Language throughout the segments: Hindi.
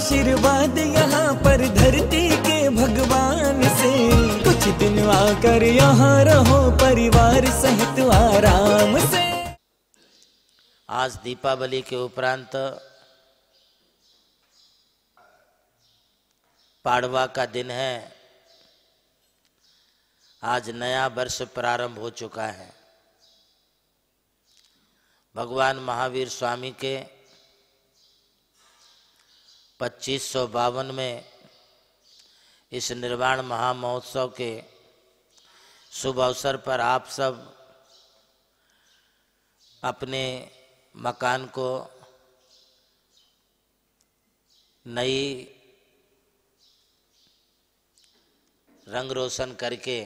आशीर्वाद यहाँ पर धरती के भगवान से। कुछ दिन आकर यहाँ रहो परिवार सहित आराम से। आज दीपावली के उपरांत पाड़वा का दिन है। आज नया वर्ष प्रारंभ हो चुका है। भगवान महावीर स्वामी के 2552 में इस निर्वाण महामहोत्सव के शुभ अवसर पर आप सब अपने मकान को नई रंग रोशन करके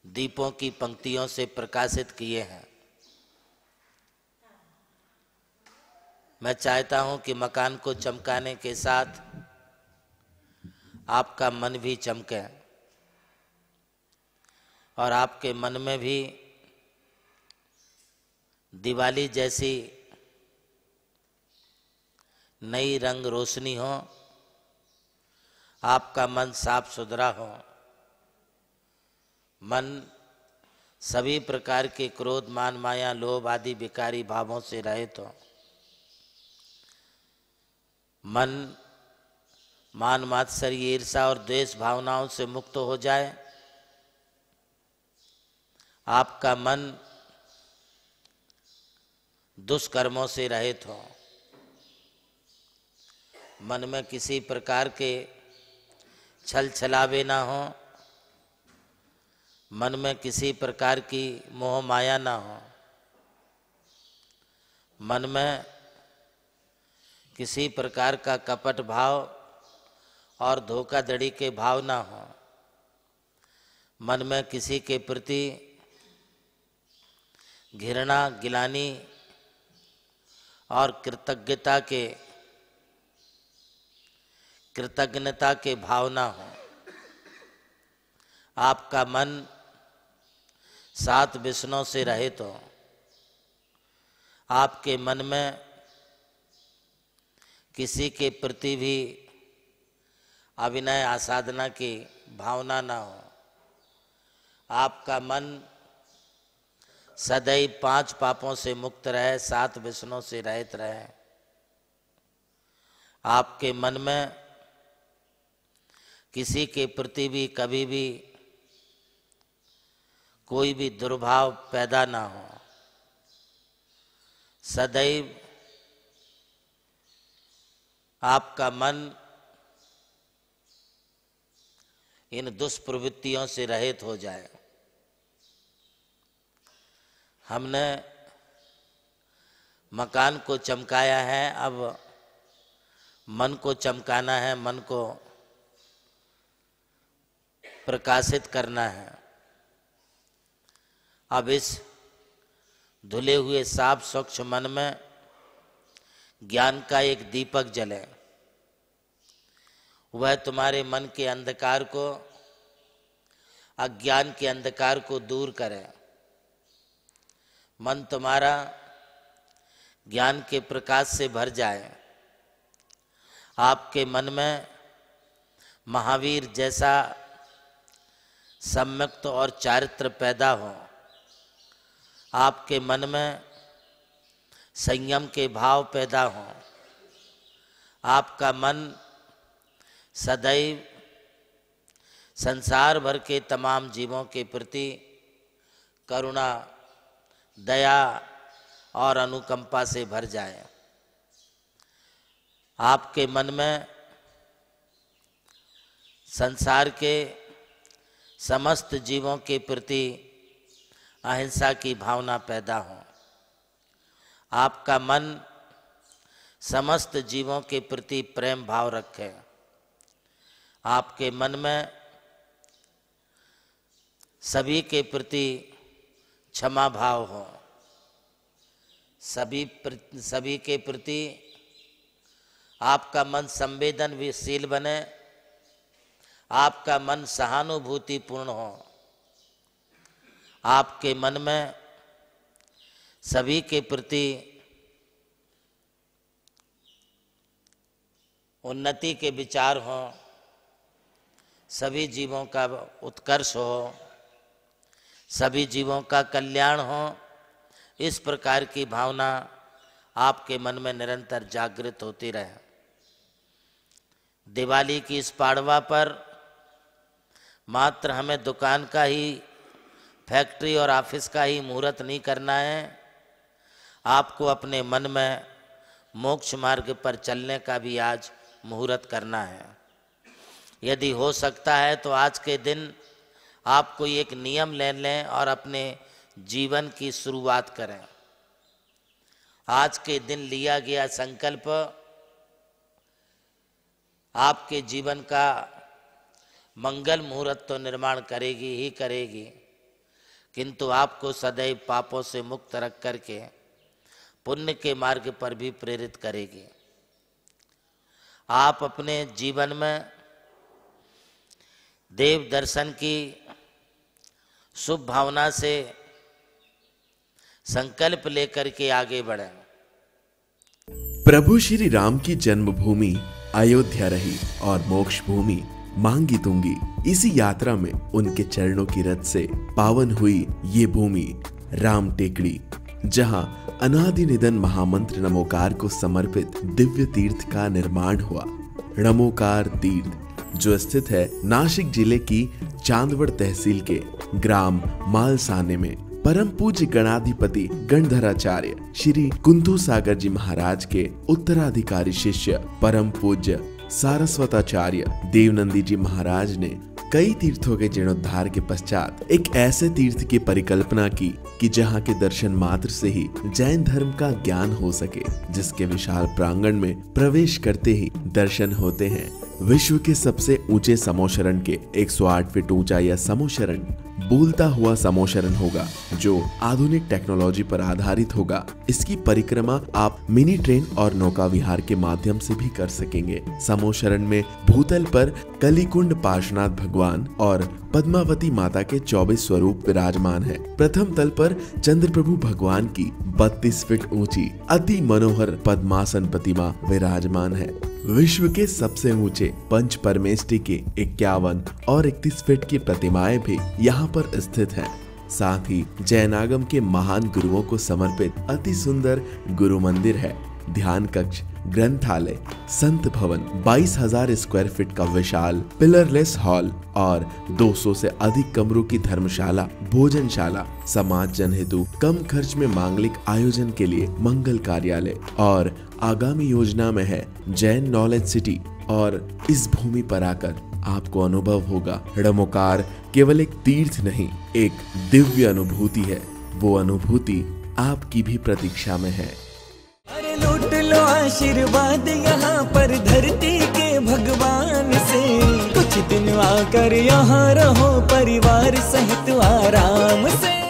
दीपों की पंक्तियों से प्रकाशित किए हैं। मैं चाहता हूं कि मकान को चमकाने के साथ आपका मन भी चमके और आपके मन में भी दिवाली जैसी नई रंग रोशनी हो, आपका मन साफ सुथरा हो, मन सभी प्रकार के क्रोध मान माया लोभ आदि विकारी भावों से रहित हो, मन मान मात्सर्य ईर्षा और द्वेष भावनाओं से मुक्त हो जाए, आपका मन दुष्कर्मों से रहित हो, मन में किसी प्रकार के छल छलावे ना हो, मन में किसी प्रकार की मोह माया ना हो, मन में किसी प्रकार का कपट भाव और धोखाधड़ी के भाव ना हो, मन में किसी के प्रति घृणा गिलानी और कृतज्ञता के भावना हो। आपका मन 7 व्यसनों से रहित हो, आपके मन में किसी के प्रति भी अभिनय आसाधना की भावना ना हो, आपका मन सदैव 5 पापों से मुक्त रहे, 7 व्यसनों से रहित रहे, आपके मन में किसी के प्रति भी कभी भी कोई भी दुर्भाव पैदा ना हो, सदैव आपका मन इन दुष्प्रवृत्तियों से रहित हो जाए। हमने मकान को चमकाया है, अब मन को चमकाना है, मन को प्रकाशित करना है। अब इस धुले हुए साफ स्वच्छ मन में ज्ञान का एक दीपक जले, वह तुम्हारे मन के अंधकार को, अज्ञान के अंधकार को दूर करे। मन तुम्हारा ज्ञान के प्रकाश से भर जाए, आपके मन में महावीर जैसा सम्यक्त और चारित्र पैदा हो, आपके मन में संयम के भाव पैदा हो, आपका मन सदैव संसार भर के तमाम जीवों के प्रति करुणा दया और अनुकंपा से भर जाए। आपके मन में संसार के समस्त जीवों के प्रति अहिंसा की भावना पैदा हो, आपका मन समस्त जीवों के प्रति प्रेम भाव रखे, आपके मन में सभी के प्रति क्षमा भाव हो, सभी के प्रति आपका मन संवेदनशील बने, आपका मन सहानुभूतिपूर्ण हो, आपके मन में सभी के प्रति उन्नति के विचार हों, सभी जीवों का उत्कर्ष हो, सभी जीवों का कल्याण हो, इस प्रकार की भावना आपके मन में निरंतर जागृत होती रहे। दिवाली की इस पाड़वा पर मात्र हमें दुकान का ही, फैक्ट्री और ऑफिस का ही मुहूर्त नहीं करना है, आपको अपने मन में मोक्ष मार्ग पर चलने का भी आज मुहूर्त करना है। यदि हो सकता है तो आज के दिन आप कोई एक नियम ले लें और अपने जीवन की शुरुआत करें। आज के दिन लिया गया संकल्प आपके जीवन का मंगल मुहूर्त तो निर्माण करेगी ही करेगी, किंतु आपको सदैव पापों से मुक्त रख करके पुण्य के मार्ग पर भी प्रेरित करेगी। आप अपने जीवन में देव दर्शन की शुभ भावना से संकल्प लेकर के आगे बढ़ें। प्रभु श्री राम की जन्मभूमि अयोध्या रही और मोक्ष भूमि मांगी तुंगी। इसी यात्रा में उनके चरणों की रथ से पावन हुई ये भूमि राम टेकड़ी, जहां अनादि निधन महामंत्र नमोकार को समर्पित दिव्य तीर्थ का निर्माण हुआ। नमोकार तीर्थ जो स्थित है नासिक जिले की चांदवड़ तहसील के ग्राम मालसाने में, परम पूज्य गणाधिपति गणधराचार्य श्री कुंतु सागर जी महाराज के उत्तराधिकारी शिष्य परम पूज्य सारस्वताचार्य देवनंदी जी महाराज ने कई तीर्थों के जीर्णोद्धार के पश्चात एक ऐसे तीर्थ की परिकल्पना की कि जहां के दर्शन मात्र से ही जैन धर्म का ज्ञान हो सके, जिसके विशाल प्रांगण में प्रवेश करते ही दर्शन होते हैं विश्व के सबसे ऊंचे समोशरण के 108 फीट ऊंचा यह समोशरण बोलता हुआ समोशरण होगा, जो आधुनिक टेक्नोलॉजी पर आधारित होगा। इसकी परिक्रमा आप मिनी ट्रेन और नौका विहार के माध्यम से भी कर सकेंगे। समोशरण में भूतल पर कलिकुंड पार्श्वनाथ भगवान और पद्मावती माता के 24 स्वरूप विराजमान है। प्रथम तल पर चंद्रप्रभु भगवान की 32 फीट ऊंची अति मनोहर पद्मासन प्रतिमा विराजमान है। विश्व के सबसे ऊंचे पंच परमेष्टि के 51 और 31 फीट की प्रतिमाएं भी यहाँ पर स्थित हैं। साथ ही जैनागम के महान गुरुओं को समर्पित अति सुंदर गुरु मंदिर है। ध्यान कक्ष, ग्रंथालय, संत भवन, 22,000 स्क्वायर फीट का विशाल पिलरलेस हॉल और 200 से अधिक कमरों की धर्मशाला, भोजनशाला, समाज जन हेतु कम खर्च में मांगलिक आयोजन के लिए मंगल कार्यालय और आगामी योजना में है जैन नॉलेज सिटी। और इस भूमि पर आकर आपको अनुभव होगा नमोकार केवल एक तीर्थ नहीं, एक दिव्य अनुभूति है। वो अनुभूति आपकी भी प्रतीक्षा में है। अरे लूट लो आशीर्वाद यहाँ पर धरती के भगवान से, कुछ दिन आकर यहाँ रहो परिवार सहित आराम से।